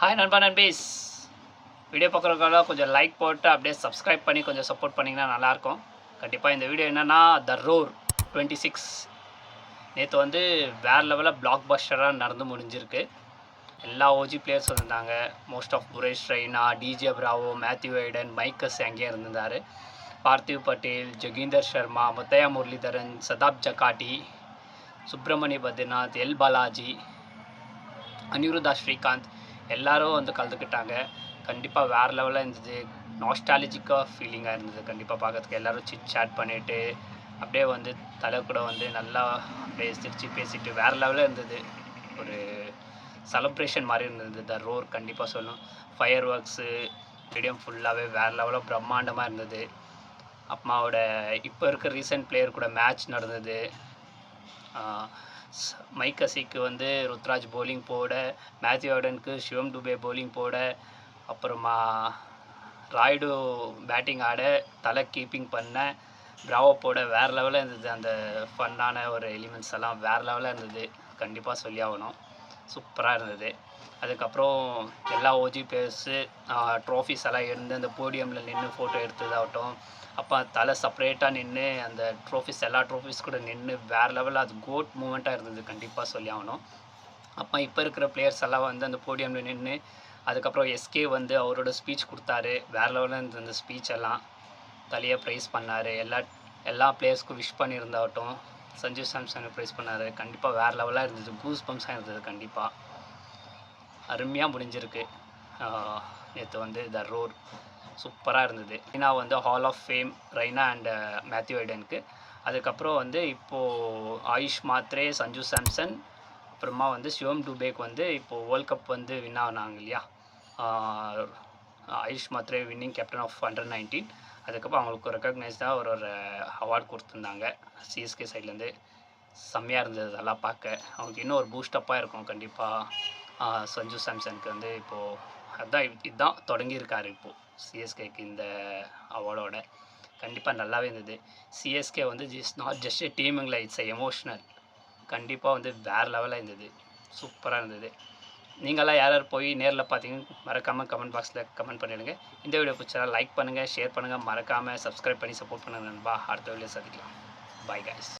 Hi நண்பா நண்பீஸ். Video பார்க்குறவங்க கொஞ்சம் லைக் போட்டு அப்படியே சப்ஸ்கிரைப் பண்ணி கொஞ்சம் சப்போர்ட் பண்ணிங்கன்னா நல்லாயிருக்கும். கண்டிப்பாக இந்த வீடியோ என்னென்னா த ரோர் 26 நேற்று வந்து வேறு லெவலில் பிளாக் பஸ்டராக நடந்து முடிஞ்சிருக்கு. எல்லா ஓஜி பிளேயர்ஸ் வந்திருந்தாங்க. Most of Suresh Raina, DJ Bravo, Matthew Hayden, மைக்கஸ் அங்கேயே இருந்திருந்தார். பார்த்திவ் பட்டேல், ஜொகீந்தர் சர்மா, முத்தையா முரளிதரன், சதாப் ஜக்காட்டி, சுப்பிரமணிய பத்ரிநாத், எல் பாலாஜி, அனிருத்தா ஸ்ரீகாந்த் எல்லோரும் வந்து கலந்துக்கிட்டாங்க. கண்டிப்பாக வேறு லெவலில் இருந்தது. நாஸ்டாலஜிக்காக ஃபீலிங்காக இருந்தது. கண்டிப்பாக பார்க்கறதுக்கு எல்லோரும் சிட் சேட் பண்ணிவிட்டு அப்படியே வந்து தலை கூட வந்து நல்லா அப்படியே சிரித்து பேசிட்டு வேறு லெவலில் இருந்தது. ஒரு செலப்ரேஷன் மாதிரி இருந்தது த ரோர். கண்டிப்பாக சொல்லணும். ஃபயர் ஒர்க்ஸு ஸ்டேடியம் ஃபுல்லாகவே வேறு லெவலில் பிரம்மாண்டமாக இருந்தது. அம்மாவோட இப்போ இருக்க ரீசெண்ட் பிளேயர் கூட மேட்ச் நடந்தது. மைக்கஸிக்கு வந்து ருத்ராஜ் போலிங் போட, மேத்யூ ஐடனுக்கு சிவம் டுபே போலிங் போட, அப்புறமா ராய்டு பேட்டிங் ஆட, தலை கீப்பிங் பண்ண, பிராவோ போட வேறு லெவலில் இருந்தது. அந்த ஃபன்னான ஒரு எலிமெண்ட்ஸ் எல்லாம் வேறு லெவலில் இருந்தது. கண்டிப்பாக சொல்லி ஆகணும். சூப்பராக இருந்தது. அதுக்கப்புறம் எல்லா ஓஜி பிளேயர்ஸு ட்ராஃபிஸ் எல்லாம் இருந்து அந்த போடியமில் நின்று ஃபோட்டோ எடுத்ததாகட்டும், அப்போ தலை செப்பரேட்டாக நின்று அந்த ட்ரோஃபிஸ் எல்லா ட்ரோஃபிஸ் கூட நின்று வேறு லெவலில் அது கோட் மூமெண்ட்டாக இருந்தது. கண்டிப்பாக சொல்லி ஆகணும். அப்போ இப்போ இருக்கிற பிளேயர்ஸ் எல்லாம் வந்து அந்த போடியமில் நின்று அதுக்கப்புறம் எஸ்கே வந்து அவரோட ஸ்பீச் கொடுத்தாரு. வேறு லெவலில் இருந்தது அந்த ஸ்பீச் எல்லாம். தலையை ப்ரைஸ் பண்ணார். எல்லா பிளேயர்ஸ்க்கும் விஷ் பண்ணியிருந்தாகட்டும், சஞ்சு சாம்சனை ப்ரைஸ் பண்ணார். கண்டிப்பாக வேறு லெவலாக இருந்தது. கூஸ் பம்ப்ஸாக இருந்தது. கண்டிப்பாக அருமையாக முடிஞ்சிருக்கு. நேற்று வந்து த ரோர் சூப்பராக இருந்தது. ரெய்னா வந்து hall of fame Raina and Matthew ஐடனுக்கு. அதுக்கப்புறம் வந்து இப்போது ஆயுஷ் மாத்ரே, சஞ்சு சாம்சன், அப்புறமா வந்து சிவம் டுபேக்கு வந்து இப்போது வேர்ல்ட் கப் வந்து வின் ஆனாங்க இல்லையா. Ayush Mhatre winning captain of under nineteen. அதுக்கப்புறம் அவங்களுக்கு ரெக்கக்னைஸ்டாக ஒரு அவார்டு கொடுத்துருந்தாங்க சிஎஸ்கே சைட்லேருந்து. செம்மையாக இருந்தது அதெல்லாம் பார்க்க. அவங்களுக்கு இன்னும் ஒரு பூஸ்டப்பாக இருக்கும் கண்டிப்பாக. சஞ்சு சாம்சனுக்கு வந்து இப்போது இதுதான் தொடங்கியிருக்காரு இப்போது சிஎஸ்கேக்கு இந்த அவார்டோட. கண்டிப்பாக நல்லாவே இருந்தது. சிஎஸ்கே வந்து நாட் ஜஸ்ட் ஏ டீமுங்களா, இட்ஸ் எமோஷ்னல். கண்டிப்பாக வந்து வேறு லெவலில் இருந்தது. சூப்பராக இருந்தது. நீங்களாம் யார் யார் போய் நேரில் பார்த்தீங்கன்னு மறக்காமல் கமெண்ட் பாக்ஸில் கமெண்ட் பண்ணிவிடுங்க. இந்த வீடியோ பிடிச்சா லைக் பண்ணுங்கள், ஷேர் பண்ணுங்கள், மறக்காமல் சப்ஸ்கிரைப் பண்ணி சப்போர்ட் பண்ணுங்கள் நண்பா. அடுத்த வீடியோ சந்திக்கலாம். Bye guys.